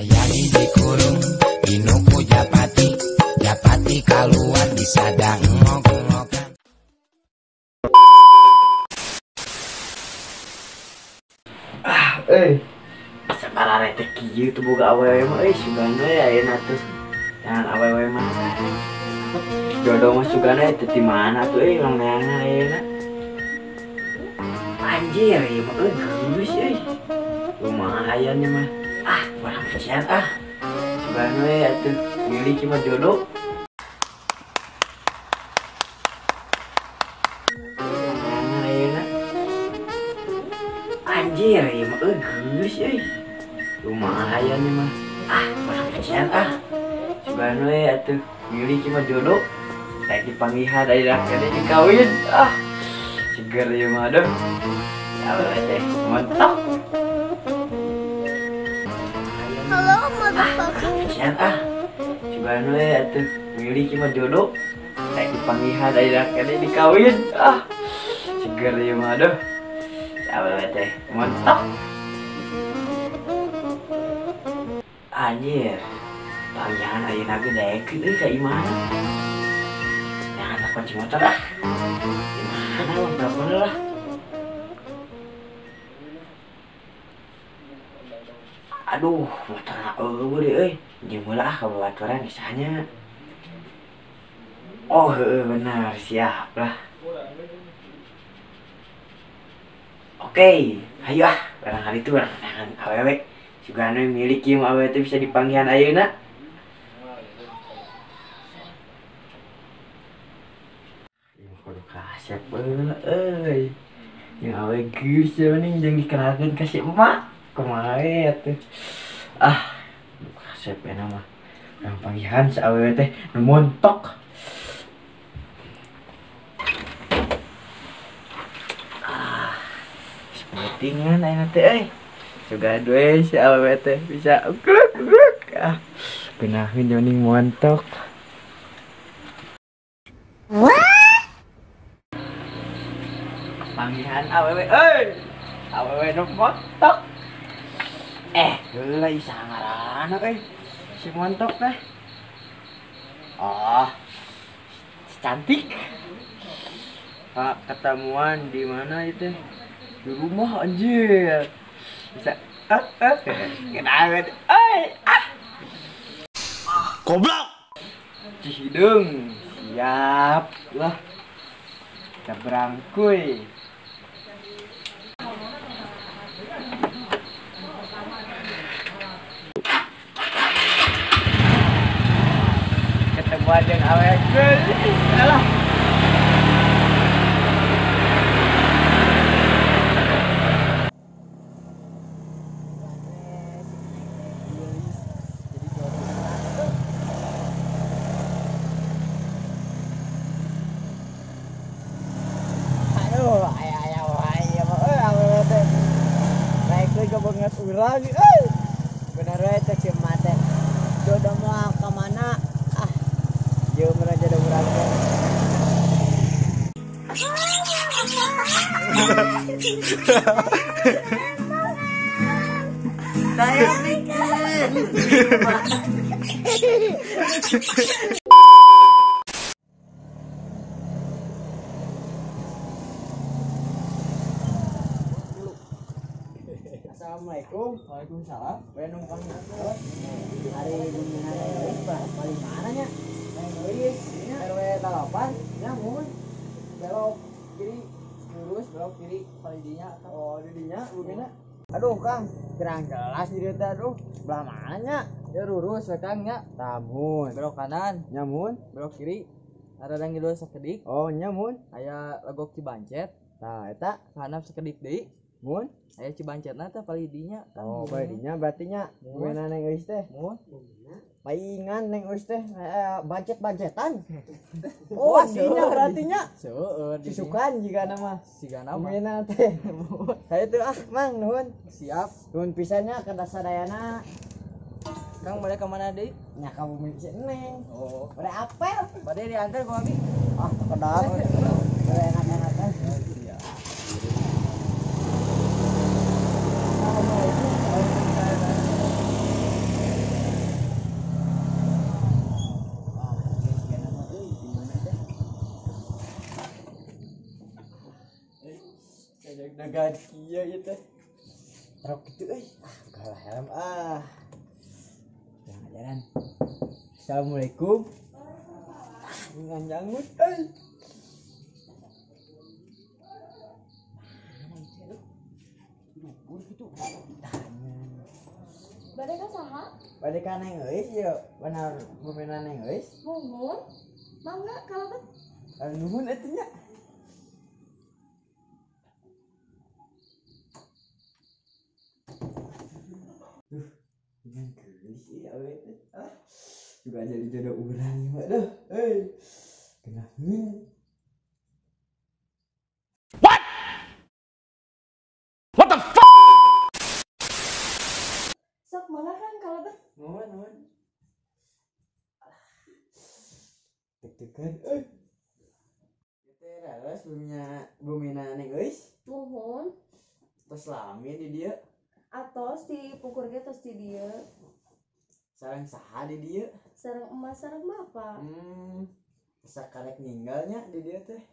Hayani dikurung Inuku Japati Japati keluar disadang ngok-ngokan. Sekarang rete kieu tuh boga awewe mah sugana ya ayeuna tuh. Jangan awewe mah. Jodoh mah sugana teh di mana tuh urang neangan ayeuna. Anjir ieu mah geus lumayan nya mah. Barang pisan sugana ya tuh miliki mah jodoh. Neangan ayeuna. Anjir ieu mah geus lumayan nih mah barang pisan sugana ya tuh miliki mah jodoh kayak dipanggihan dari rakyatnya dikawin seger ya mah aduh ya teh mantap. Halo motherfucker. Pisan sugana ya tuh miliki mah jodoh kayak dipanggihan dari rakyatnya dikawin seger ya mah aduh ya teh mantap. Anjir, panggilan ayeuna ge daek kayak gimana? Jangan tak kunci motor gimana uang telepon lah. Aduh, motorna eueuh deh jeung heula kababaturan misalnya. Oh benar, siap lah. Oke, ayo barangkali itu barang awewe. Sugana miliki yang awewe teh bisa dipanggihan ayeuna. Ieu kudu kasep euy. Yang awewe geus mending jeung dikenalkeun ka si emak. Kumaha atuh. Kasep ya nama. Yang panggihan si awewe teh nu montok. Sepentingan ayeuna teh euy. Juga dua si awewe teh bisa ukruk genahin joning montok. Panggihan awewe awewe nu montok heula isa ngaranna si montok teh si cantik. Ketemuan di mana itu? Di rumah anjir. Bisa kenangan Goblok. Cihidung siap lah kita berangkuy. Ketemu aja awewe alah. Banget urang bener teh kieu mah teh jodoh moal ka mana jeuh meureun jodoh urang teh. Saya mikir Assalamualaikum. Waalaikumsalam. Bae numpang motor. Hari bunyian paling mana nya? Euy, RW 8 nya mun. Belok kiri lurus belok kiri paling dinya. Oh, di dinya lumina. Aduh, Kang, kurang jelas di dieu teh aduh. Belah mana nya? Ya lurus we Kang nya. Tamun. Belok kanan. Nyamun. Belok kiri. Ada yang ngidul sakedik. Oh, nyamun. Aya legok Cibancet. Tah eta hanap sakedik deui. Mun aya Cibancetna teh palidinya kan. Oh, palidinya berarti nya gimana neng eus teh? Mun paingan neng eus teh bancet-bancetan. Oh, dinya berarti nya. Seueur disukan jika nama. Sigana mah. Gimana teh? Saya tuh Mang nuhun. Siap. Nuhun pisannya ke sadayana. Kang balik ke mana deui? Nya ka bumi si Neng. Oh, bade apel. Bade diantar ku abi. Kedak. Bade enak-enak kan. harga kieu ieu teh. Rok kitu euy. Kalah helm Jangan jalan. Assalamualaikum. Dengan janggut euy. Bade ka saha? Bade ka neng euy ieu. Benar bumeuna neng euy. Nuhun. Mangga kalebet. Nuhun atuh nya. Dengan geulis ieu awewe teh. Juga jadi jodoh urang ieu mah dah. Kenahin. What the fuck? Sok mangga kan kalebet. Nuhun. Deg-degan teh raos bumina neng euy. Nuhun. Tos lami di dieu. Atos di pukur ge tos di dieu. Sareng saha di dieu? Sareng emas sareng bapak. Sakarek ninggalnya di dieu teh.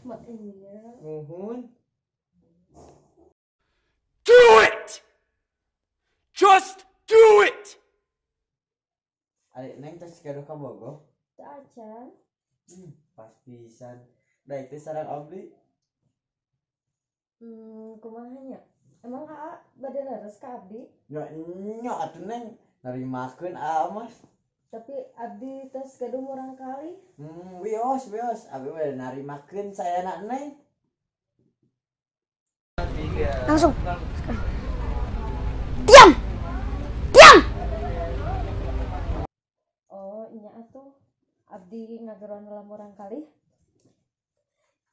Mah iya. Nuhun. Do it! Just do it! Adik neng tos kado ka bogoh. Teu acan. Pas pisan. Da itu sareng abdi. Kumaha nya? Emang Aa bade leres ka abdi? Nya atuh neng narimakeun mah. Tapi abdi tos gaduh murang kali. Wios. Abi bade narimakeun sayana neng. Langsung. Diam. Oh, nya atuh. Abdi ngageron dalam murang kali.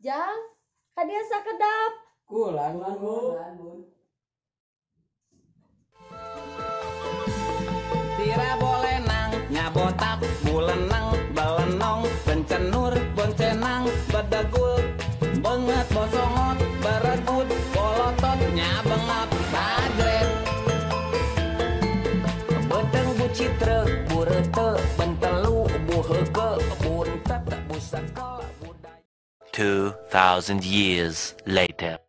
Jang, kadia sakedap. Kulan bun. Tira boleh nang nyabotak bulenang balenong bencenur boncenang bedegul banget bosongot berebut bolotot nyabengap bagret beteng bucitre burete bentelu buhege buntet busaka budaya 2,000 years later.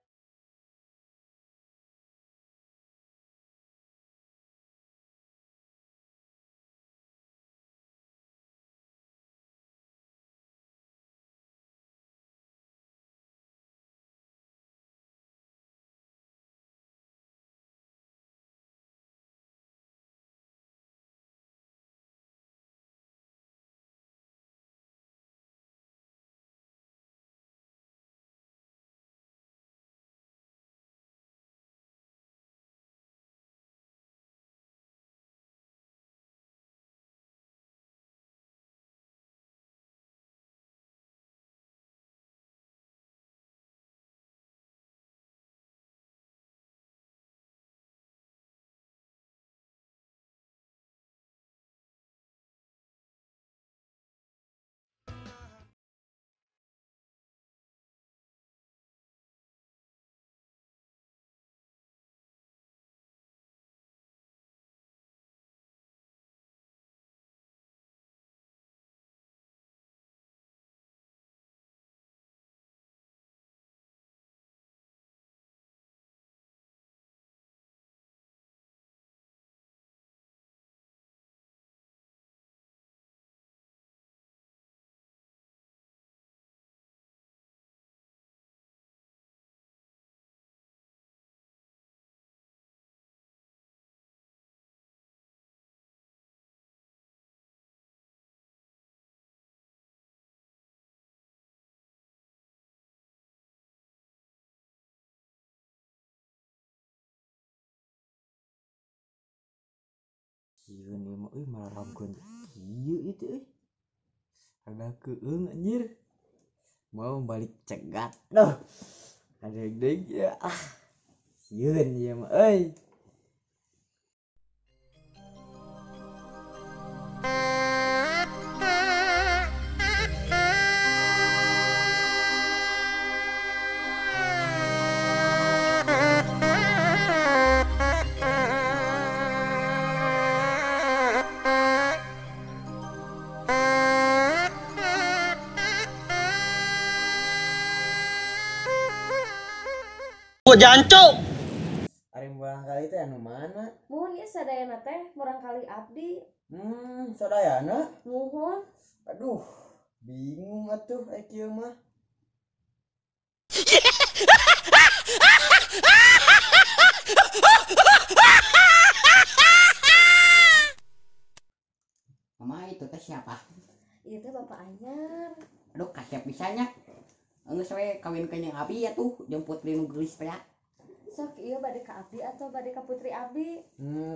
Sieun ieu mah malah ramkeun kieu itu ada keung anjir. Mau balik cegat. Ada deug ya. Sieun ieu mah jancok. Ari barangkali teh anu mana? Muhun ieu sadayana teh murangkali abdi. Sadayana. Muhun. Aduh, bingung atuh kieu mah. Mama itu teh siapa? Ieu teh Bapak Anyar. Aduh kasep bisanya. Geus we kawin ka jeung abi atuh jemput linu geulis teh. Sok ieu bade ka abdi atau bade ka putri abdi?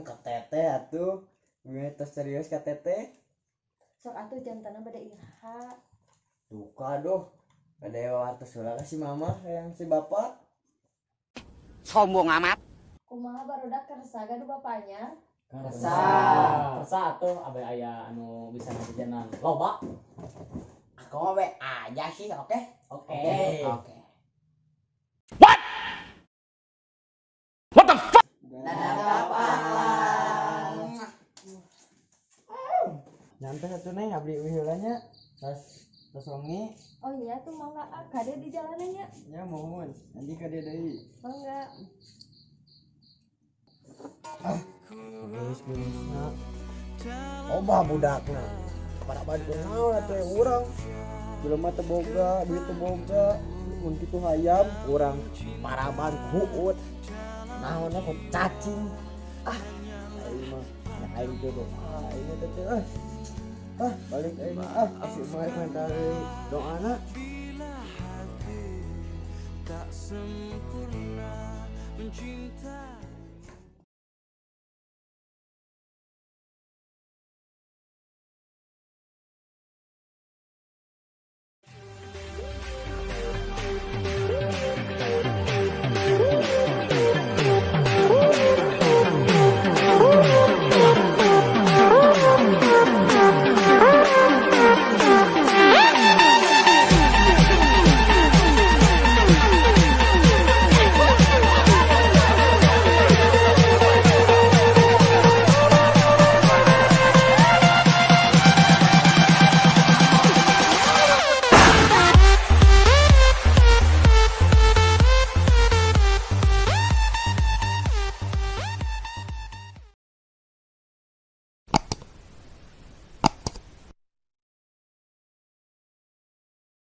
Ka teteh atuh. Gue tos serius ka teteh. Sok atuh jantana bade iraha. Duka doh. Ada wates heula ka si mama yang si bapak. Sombong amat. Kumaha barudak kersa gaduh Bapak Anyar? Kersa atuh abe aya anu bisa ngajajanan loba. Aku mah we aja sih, oke? Oke. Nyantai satu neng abdi heulanya. Tas wengi. Oh iya tuh mangga kade di jalanannya. Ya mohon. Nanti ka dia deui. Mangga. Geus-geusna. Loba budakna. Para badu naon atuh urang. Jelema teu boga, duit teu boga. Mun kitu hayam urang paraban huut. Naonna ku cacing. Aing mah aing jodoh. Ini teh balik aing asik mah dari doana. tak sempurna mencinta.